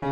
Hi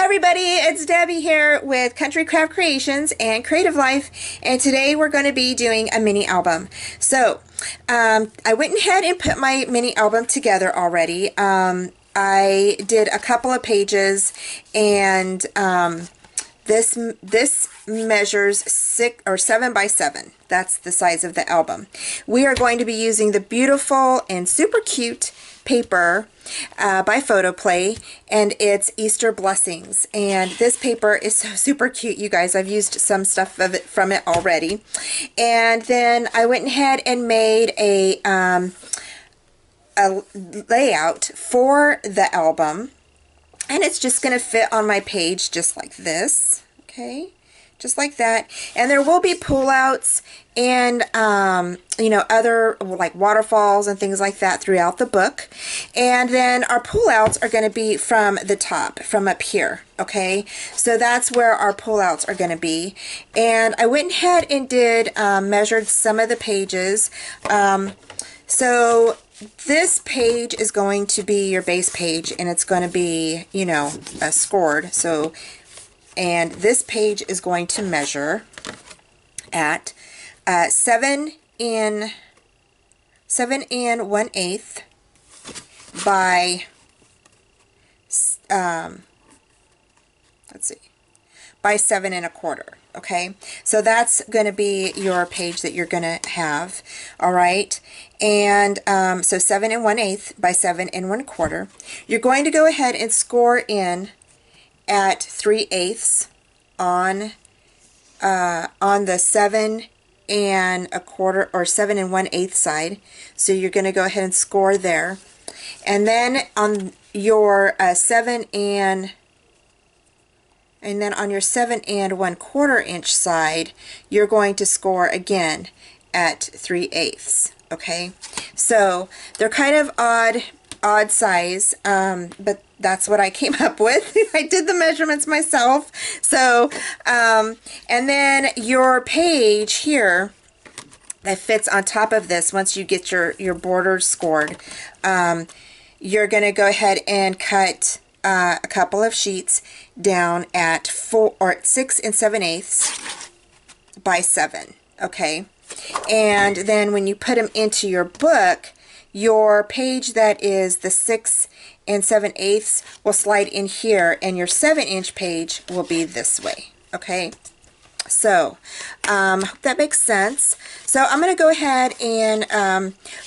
everybody, it's Debbie here with Country Craft Creations and Creative Life, and today we're going to be doing a mini album. So I went ahead and put my mini album together already. I did a couple of pages, and this measures 6 or 7 by 7. That's the size of the album. We are going to be using the beautiful and super cute paper by Photoplay, and it's Easter Blessings, and this paper is so super cute, you guys. I've used some stuff of it from it already. And then I went ahead and made a layout for the album, and it's just going to fit on my page just like this, okay, just like that. And there will be pullouts and you know, other like waterfalls and things like that throughout the book. And then our pullouts are going to be from the top, from up here, okay? So that's where our pullouts are going to be. And I went ahead and did measured some of the pages. So this page is going to be your base page, and it's going to be, you know, scored. So, and this page is going to measure at 7 1/8 by let's see, by 7 1/4. Okay, so that's going to be your page that you're going to have. All right, and so 7 1/8 by 7 1/4. You're going to go ahead and score in at 3/8 on the 7 1/4 or 7 1/8 side. So you're going to go ahead and score there, and then on your 7 1/4 inch side, you're going to score again at 3/8. Okay, so they're kind of odd size, but that's what I came up with. I did the measurements myself. So and then your page here that fits on top of this, once you get your borders scored, you're going to go ahead and cut a couple of sheets down at 6 7/8 by 7. Okay, and then when you put them into your book, your page that is the 6 7/8 will slide in here, and your 7-inch page will be this way. Okay, so hope that makes sense. So I'm going to go ahead and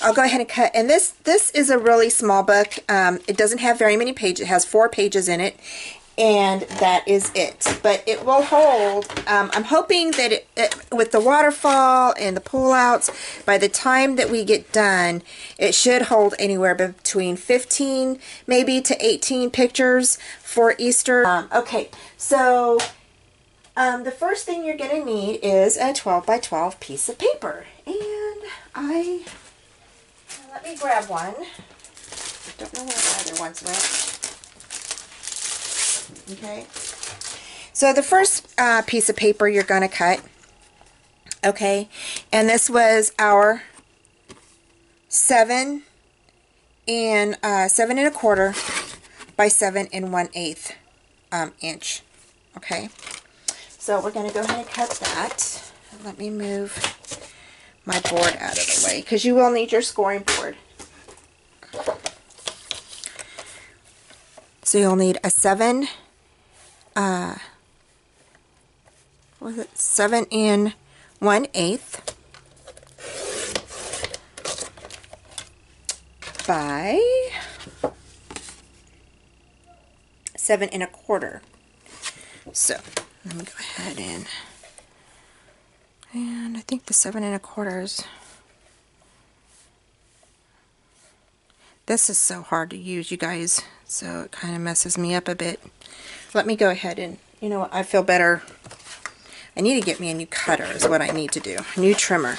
I'll go ahead and cut. And this is a really small book. It doesn't have very many pages. It has 4 pages in it, and that is it. But it will hold, I'm hoping that it, with the waterfall and the pullouts, by the time that we get done, it should hold anywhere between 15 maybe to 18 pictures for Easter. Okay, so the first thing you're going to need is a 12 by 12 piece of paper. And let me grab one. Don't know where the other ones went. Okay, so the first piece of paper you're going to cut, okay, and this was our 7 1/4 by 7 1/8 inch. Okay, so we're going to go ahead and cut that. Let me move my board out of the way, because you will need your scoring board. So you'll need a 7 1/8 by 7 1/4. So let me go ahead and I think the 7 1/4. This is so hard to use, you guys, so it kind of messes me up a bit. Let me go ahead and, you know what, I feel better. I need to get me a new cutter is what I need to do. A new trimmer.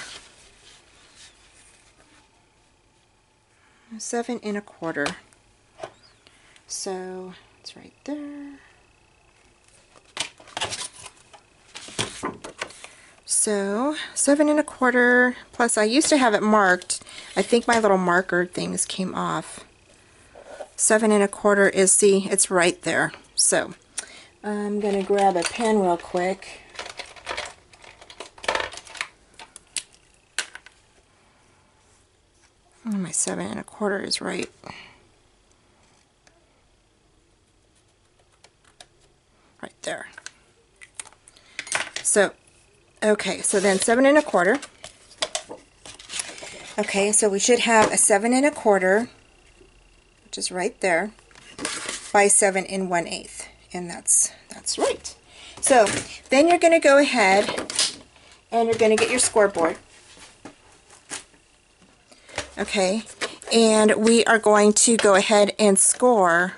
7 1/4. So it's right there. So 7 1/4, plus I used to have it marked. I think my little marker things came off. 7 1/4 is, see, it's right there. So I'm going to grab a pen real quick. Oh, my 7 1/4 is right. Right there. So, okay, so then 7 1/4. Okay, so we should have a 7 1/4, which is right there, by 7 1/8, and that's right. So then you're going to go ahead and you're going to get your scoreboard. Okay, and we are going to go ahead and score.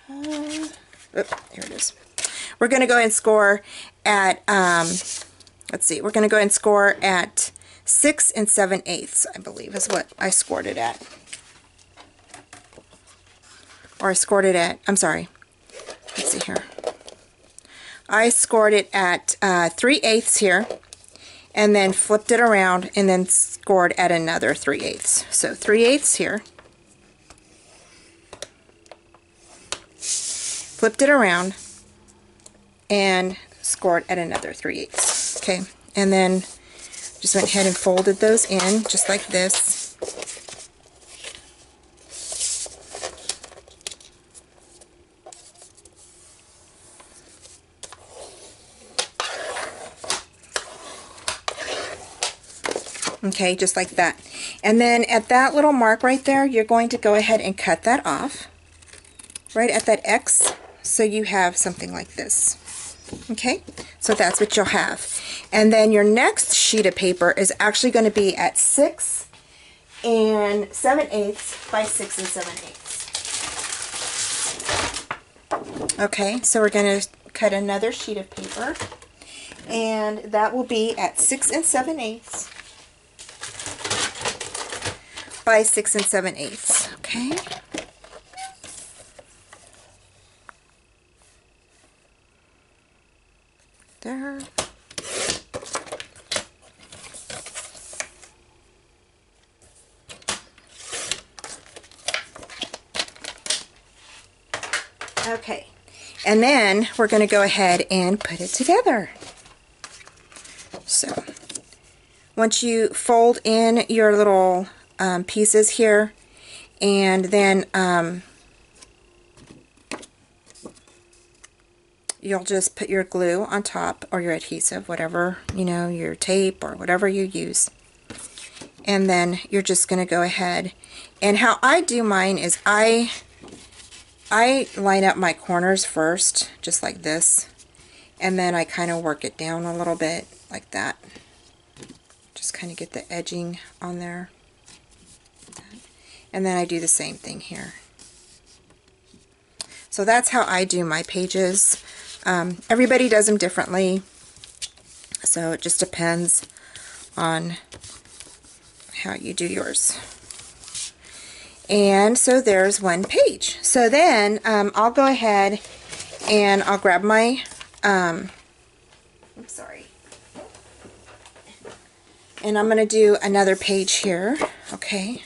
Here it is. We're going to go ahead and score at, let's see, we're going to go ahead and score at 6 7/8, I believe is what I scored it at. Or I scored it at, I'm sorry, let's see here. I scored it at 3/8 here, and then flipped it around and then scored at another 3/8. So 3/8 here. Flipped it around and scored at another 3/8. Okay, and then just went ahead and folded those in just like this. Okay, just like that. And then at that little mark right there, you're going to go ahead and cut that off right at that X, so you have something like this. Okay, so that's what you'll have. And then your next sheet of paper is actually going to be at 6 7/8 by 6 7/8. Okay, so we're going to cut another sheet of paper, and that will be at 6 7/8 by 6 7/8. Okay. There. Okay, and then we're going to go ahead and put it together. So once you fold in your little pieces here, and then you'll just put your glue on top, or your adhesive, whatever, you know, your tape or whatever you use. And then you're just going to go ahead, and how I do mine is I line up my corners first, just like this, and then I kind of work it down a little bit like that. Just kind of get the edging on there. And then I do the same thing here. So that's how I do my pages. Everybody does them differently, so it just depends on how you do yours. And so there's one page. So then I'll go ahead and I'll grab my, I'm sorry, and I'm going to do another page here. Okay,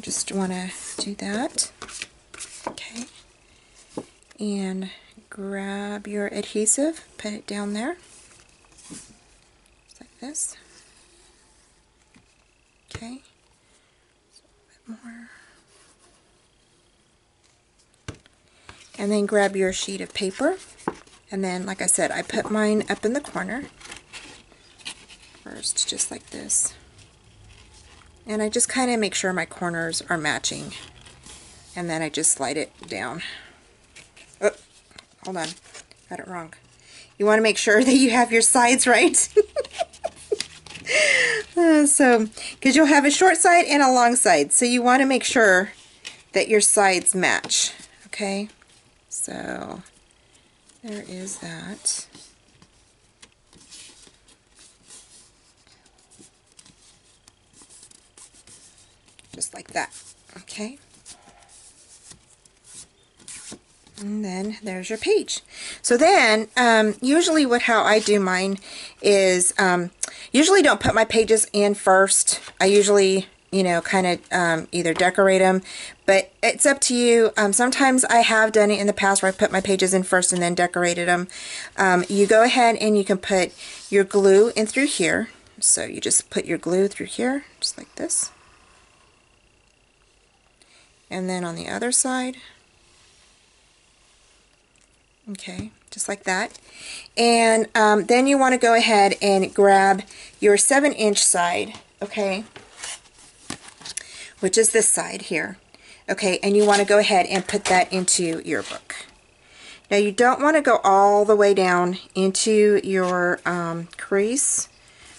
just want to do that. Okay, and grab your adhesive, put it down there, just like this. Okay, a little bit more, and then grab your sheet of paper, and then, like I said, I put mine up in the corner first, just like this, and I just kind of make sure my corners are matching, and then I just slide it down. Oh, hold on, got it wrong. You want to make sure that you have your sides right. So, because you'll have a short side and a long side, so you want to make sure that your sides match. Okay, so there is that. just like that. Okay. And then there's your page. So then, usually how I do mine is, usually don't put my pages in first. I usually, you know, kind of either decorate them, but it's up to you. Sometimes I have done it in the past where I put my pages in first and then decorated them. You go ahead and you can put your glue in through here. So you just put your glue through here, just like this. And then on the other side, okay, just like that. And then you want to go ahead and grab your 7-inch side, okay, which is this side here, okay, and you want to go ahead and put that into your book. Now you don't want to go all the way down into your crease,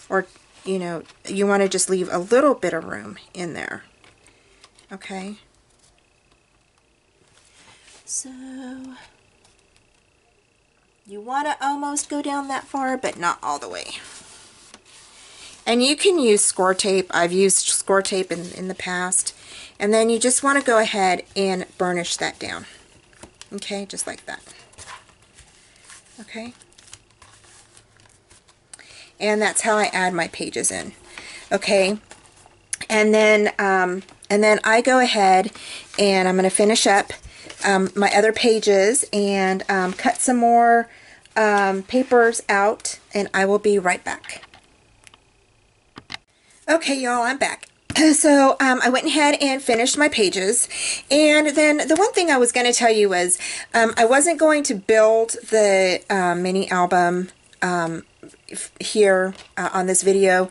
or, you know, you want to just leave a little bit of room in there, okay. So you want to almost go down that far, but not all the way. And you can use score tape. I've used score tape in the past. And then you just want to go ahead and burnish that down. Okay, just like that. Okay. And that's how I add my pages in. Okay. And then I go ahead and I'm going to finish up my other pages and cut some more papers out, and I will be right back. Okay, y'all, I'm back. So I went ahead and finished my pages, and then the one thing I was going to tell you was I wasn't going to build the mini album here on this video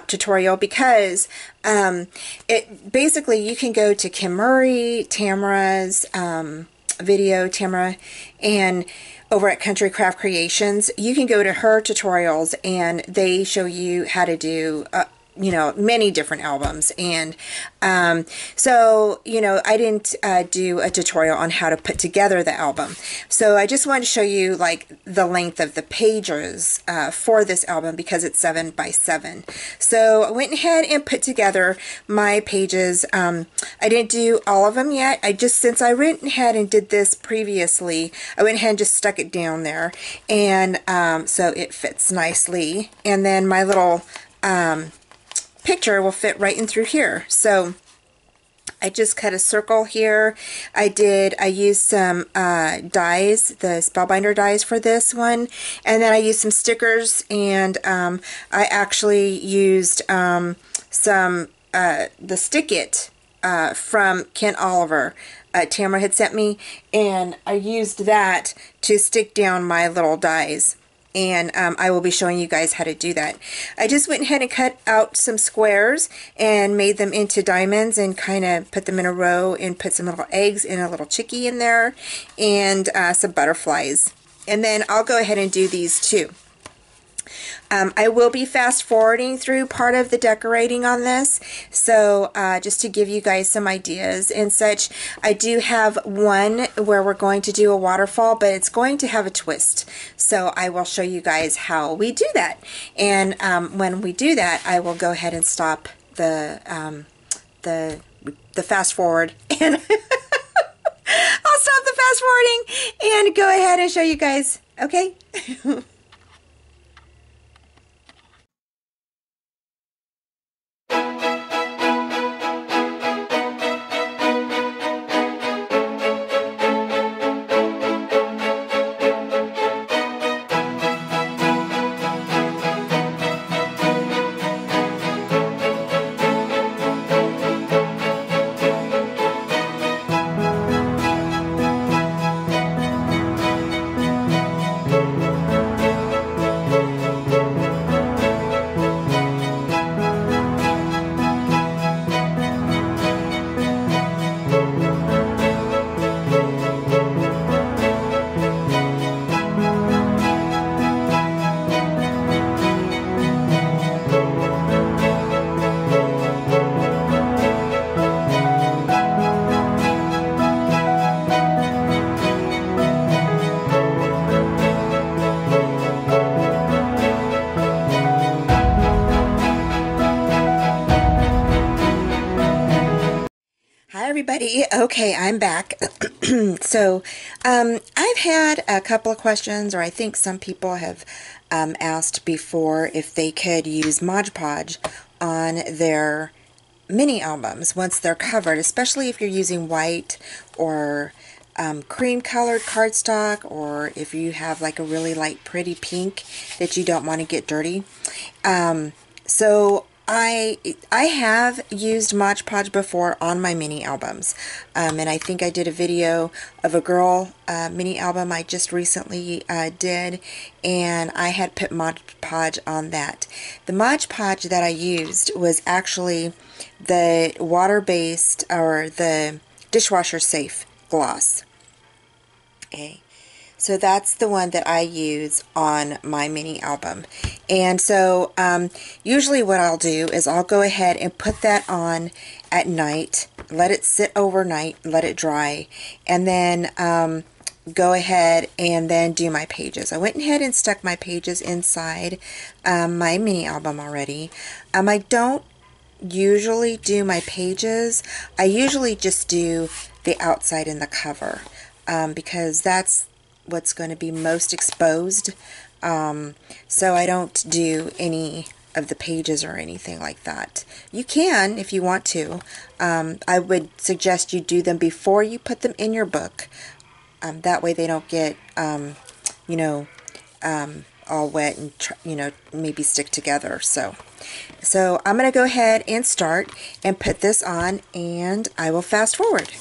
tutorial because it basically, you can go to Kim Murray, Tamara's video, Tamara, and over at Country Craft Creations, you can go to her tutorials and they show you how to do you know, many different albums. And so, you know, I didn't do a tutorial on how to put together the album. So I just wanted to show you like the length of the pages for this album because it's 7 by 7. So I went ahead and put together my pages. I didn't do all of them yet. Since I went ahead and did this previously, I went ahead and just stuck it down there. And so it fits nicely. And then my little picture will fit right in through here. So I just cut a circle here. I used some dies, the Spellbinder dies for this one, and then I used some stickers, and I actually used the Stick It from Kent Oliver. Tamara had sent me, and I used that to stick down my little dies. And I will be showing you guys how to do that. I just went ahead and cut out some squares and made them into diamonds and kind of put them in a row and put some little eggs and a little chickie in there and some butterflies. And then I'll go ahead and do these too. I will be fast forwarding through part of the decorating on this, so just to give you guys some ideas and such. I do have one where we're going to do a waterfall, but it's going to have a twist, so I will show you guys how we do that. And when we do that, I will go ahead and stop the fast forward, and I'll stop the fast forwarding and go ahead and show you guys. Okay. everybody. Okay, I'm back. So, I've had a couple of questions, or I think some people have asked before if they could use ModPodge on their mini albums once they're covered, especially if you're using white or cream colored cardstock, or if you have like a really light pretty pink that you don't want to get dirty. So I have used ModPodge before on my mini albums, and I think I did a video of a girl mini album I just recently did, and I had put ModPodge on that. The ModPodge that I used was actually the water-based, or the dishwasher safe gloss. Okay. So that's the one that I use on my mini album. And so usually what I'll do is I'll go ahead and put that on at night, let it sit overnight, let it dry, and then go ahead and then do my pages. I went ahead and stuck my pages inside my mini album already. I don't usually do my pages. I usually just do the outside and the cover because that's what's going to be most exposed. So I don't do any of the pages or anything like that. You can if you want to. I would suggest you do them before you put them in your book. That way they don't get, you know, all wet and, you know, maybe stick together. So I'm going to go ahead and start and put this on, and I will fast forward.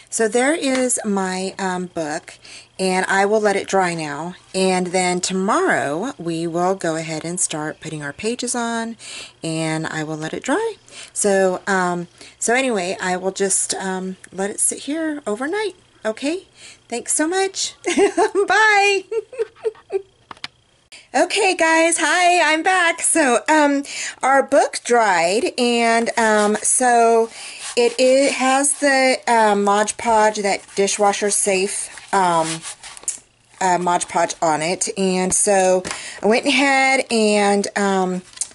So there is my book, and I will let it dry now, and then tomorrow we will go ahead and start putting our pages on, and I will let it dry. So anyway, I will just let it sit here overnight. Okay, thanks so much. Bye. Okay guys, hi, I'm back. So our book dried, and so it has the Mod Podge, that dishwasher safe Mod Podge on it, and so I went ahead and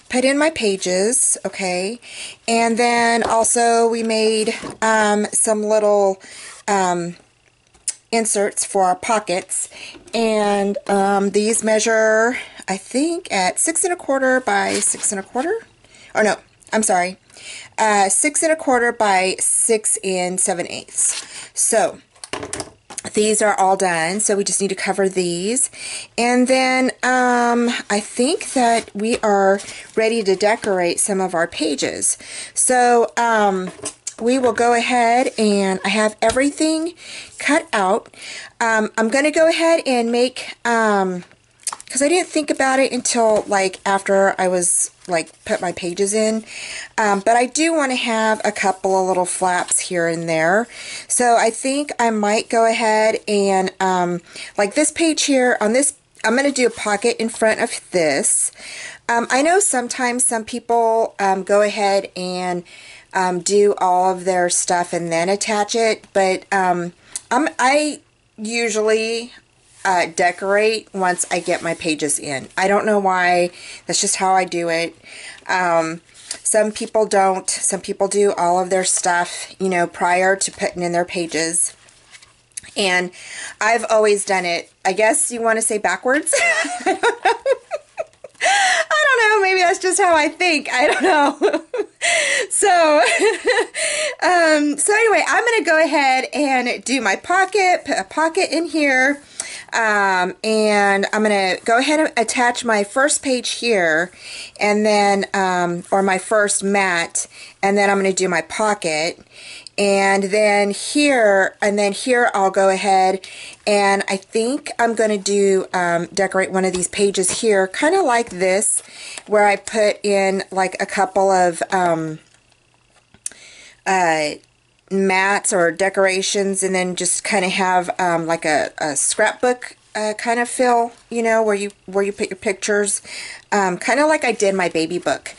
put in my pages, okay, and then also we made some little inserts for our pockets, and these measure, I think, at 6 1/4 by 6 1/4. Oh no, I'm sorry, 6 1/4 by 6 7/8. So these are all done, so we just need to cover these, and then I think that we are ready to decorate some of our pages. So we will go ahead, and I have everything cut out. I'm going to go ahead and make, because I didn't think about it until like after I was like put my pages in, but I do want to have a couple of little flaps here and there. So I think I might go ahead and like this page here on this, I'm going to do a pocket in front of this. I know sometimes some people go ahead and do all of their stuff and then attach it, but I usually decorate once I get my pages in. I don't know why. That's just how I do it. Some people don't. Some people do all of their stuff, you know, prior to putting in their pages. And I've always done it, I guess you want to say backwards? I don't know, maybe that's just how I think. I don't know. So, so anyway, I'm going to go ahead and do my pocket, put a pocket in here, and I'm going to go ahead and attach my first page here, and then, or my first mat, and then I'm going to do my pocket. And then here I'll go ahead and I think I'm going to do decorate one of these pages here, kind of like this, where I put in like a couple of mats or decorations, and then just kind of have like a scrapbook kind of feel, you know, where you put your pictures, kind of like I did my baby book.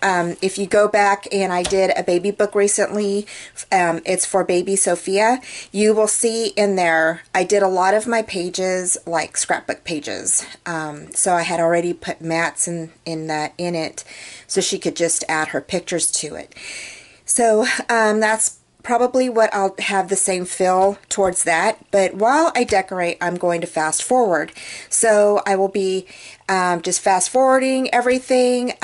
If you go back, and I did a baby book recently, it's for baby Sophia, you will see in there I did a lot of my pages like scrapbook pages. So I had already put mats in it, so she could just add her pictures to it. So that's probably what I'll have the same feel towards that. But while I decorate, I'm going to fast forward. So I will be just fast forwarding everything.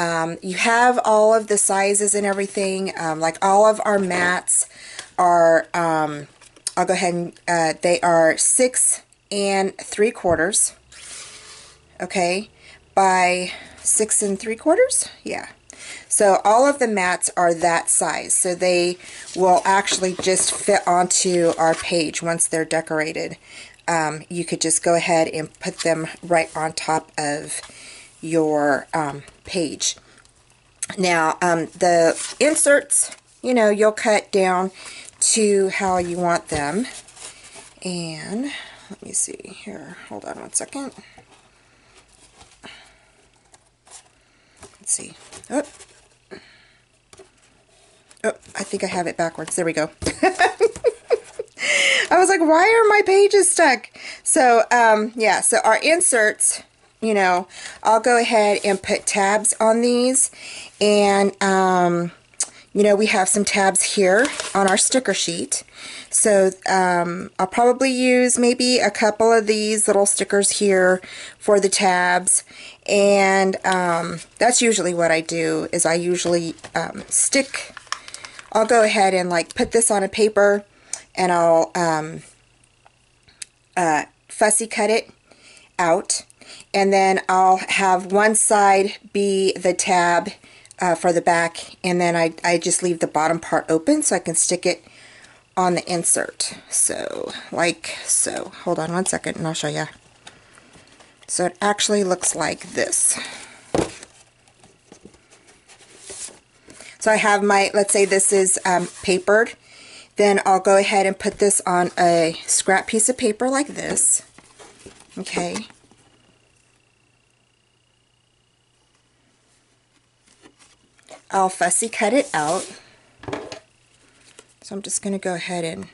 You have all of the sizes and everything. Like all of our mats are, I'll go ahead and, they are 6 3/4. Okay, by 6 3/4. Yeah. So all of the mats are that size, so they will actually just fit onto our page once they're decorated. You could just go ahead and put them right on top of your page. Now, the inserts, you know, you'll cut down to how you want them. And let me see here. Hold on one second. Let's see. Oh. Oh, I think I have it backwards. There we go. I was like, why are my pages stuck? So, yeah, so our inserts, you know, I'll go ahead and put tabs on these. And, you know, we have some tabs here on our sticker sheet. So, I'll probably use maybe a couple of these little stickers here for the tabs. And, that's usually what I do, is I usually, I'll go ahead and like put this on a paper, and I'll fussy cut it out, and then I'll have one side be the tab for the back, and then I just leave the bottom part open so I can stick it on the insert. So like so. Hold on one second and I'll show you. So it actually looks like this. So I have my, let's say this is papered, then I'll go ahead and put this on a scrap piece of paper like this. Okay. I'll fussy cut it out. So I'm just going to go ahead and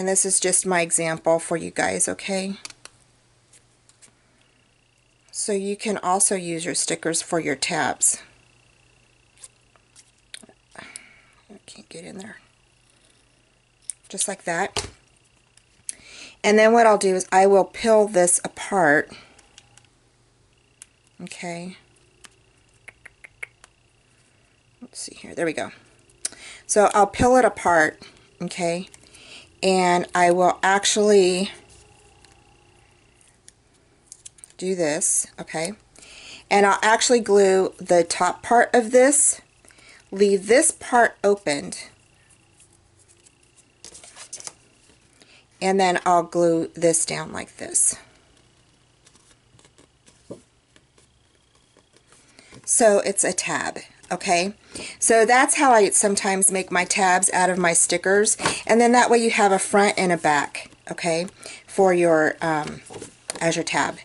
this is just my example for you guys, okay? So you can also use your stickers for your tabs. can't get in there. Just like that. And then what I'll do is I will peel this apart. Okay. Let's see here. There we go. So I'll peel it apart. Okay. And I will actually do this. Okay. And I'll actually glue the top part of this, leave this part opened, and then I'll glue this down like this. So it's a tab, okay? So that's how I sometimes make my tabs out of my stickers, and then that way you have a front and a back, okay, for your, as your tab.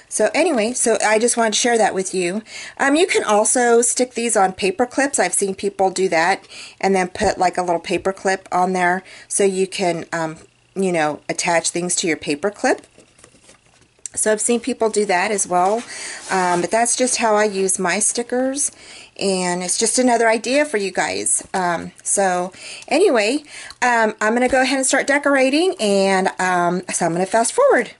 So anyway, so I just wanted to share that with you. You can also stick these on paper clips. I've seen people do that and then put like a little paper clip on there so you can, you know, attach things to your paper clip. So I've seen people do that as well. But that's just how I use my stickers. And it's just another idea for you guys. So anyway, I'm going to go ahead and start decorating. And so I'm going to fast forward.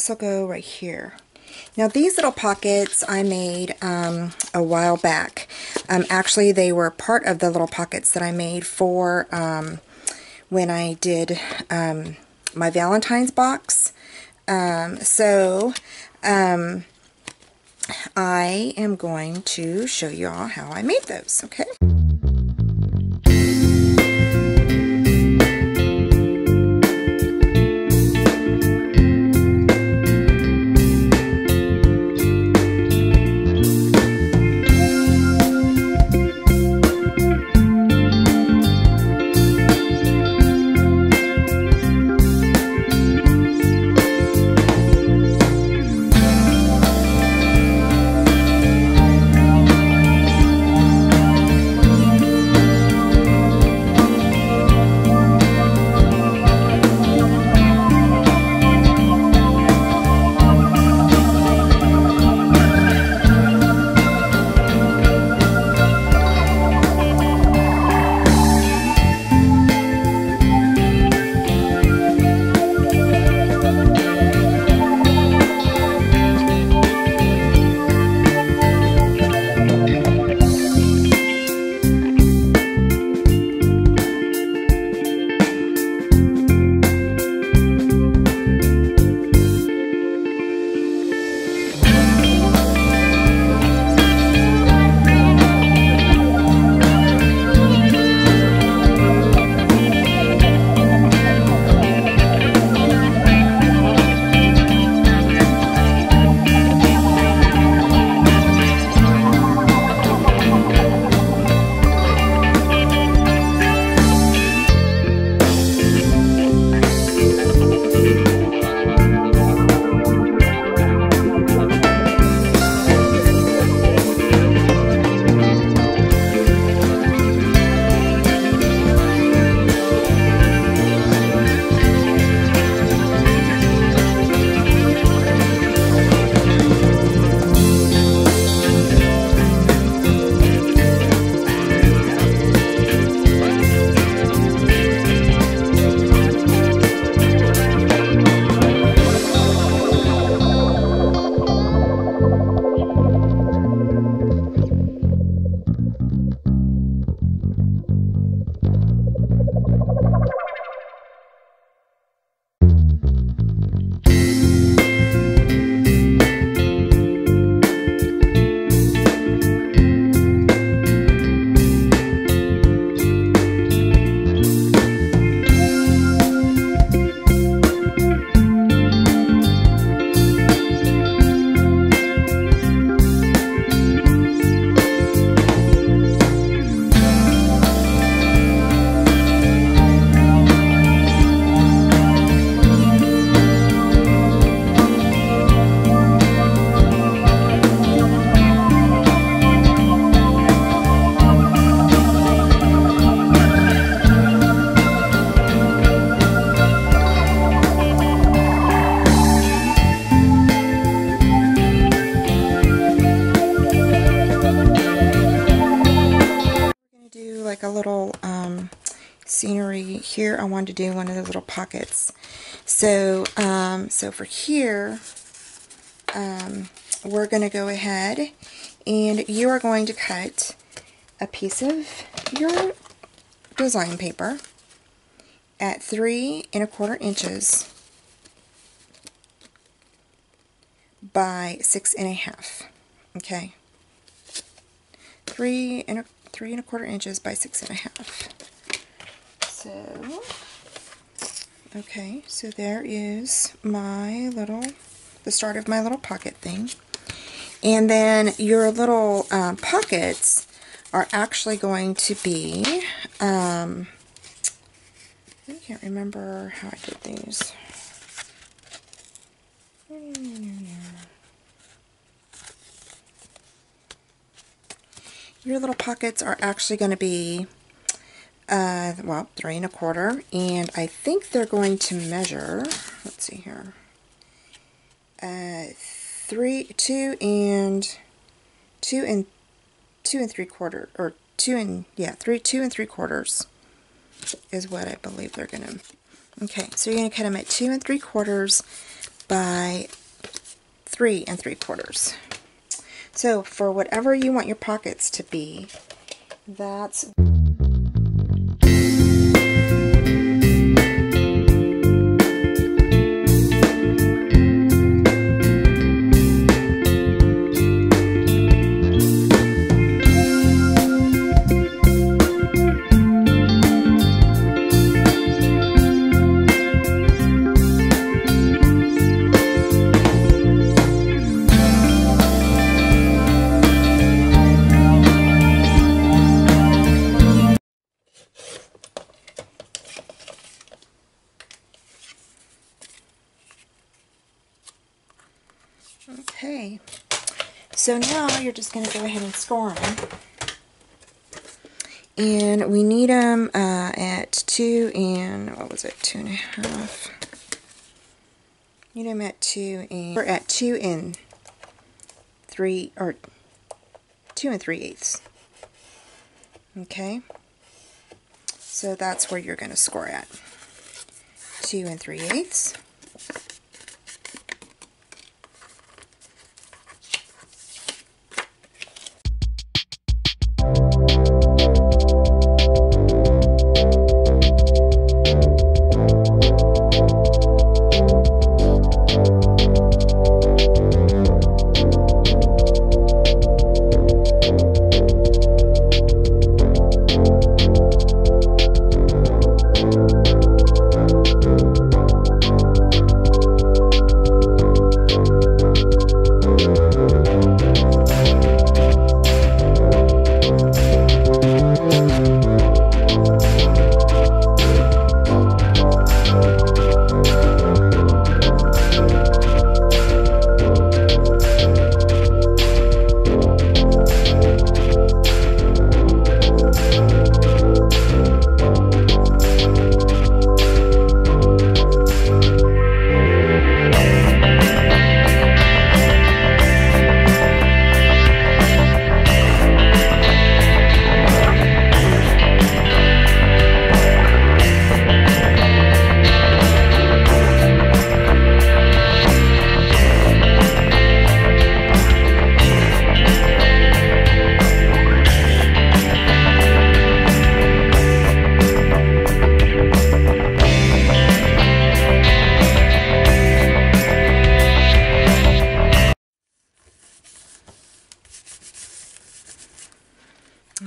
this will go right here. Now these little pockets I made a while back. Actually, they were part of the little pockets that I made for when I did my Valentine's box. I am going to show you all how I made those, okay? A little scenery here. I wanted to do one of those little pockets. So for here, we're going to go ahead and you are going to cut a piece of your design paper at 3 1/4 inches by 6 1/2. Okay, 3 1/4 inches by 6 1/2. So, okay, so there is my the start of my little pocket thing. And then your little pockets are actually going to be, I can't remember how I did these. Your little pockets are actually going to be, well, 3 1/4, and I think they're going to measure, let's see here, 2 and 3/4, or 2 3/4 is what I believe they're going to. Okay, so you're going to cut them at 2 3/4 by 3 3/4. So for whatever you want your pockets to be, that's okay. So now you're just going to go ahead and score them. And we need them at 2 and, what was it, 2 1/2. Need them at 2 and, we're at 2 and 3, or 2 3/8. Okay. So that's where you're going to score at. 2 3/8.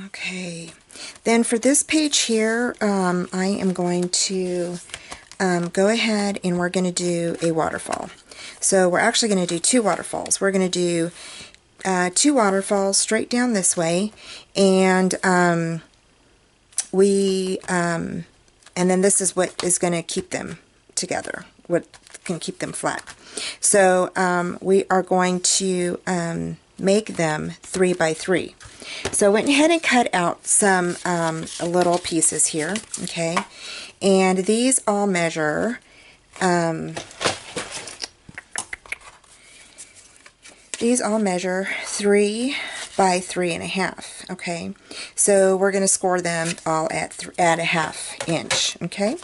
Okay, then for this page here, I am going to go ahead and we're going to do a waterfall. So we're actually going to do 2 waterfalls. We're going to do 2 waterfalls straight down this way, and and then this is what is going to keep them together, what can keep them flat. So we are going to make them 3 by 3. So I went ahead and cut out some little pieces here, okay, and these all measure 3 by 3 1/2, okay. So we're going to score them all at 1/2 inch, okay.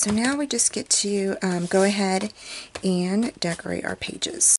so now we just get to go ahead and decorate our pages.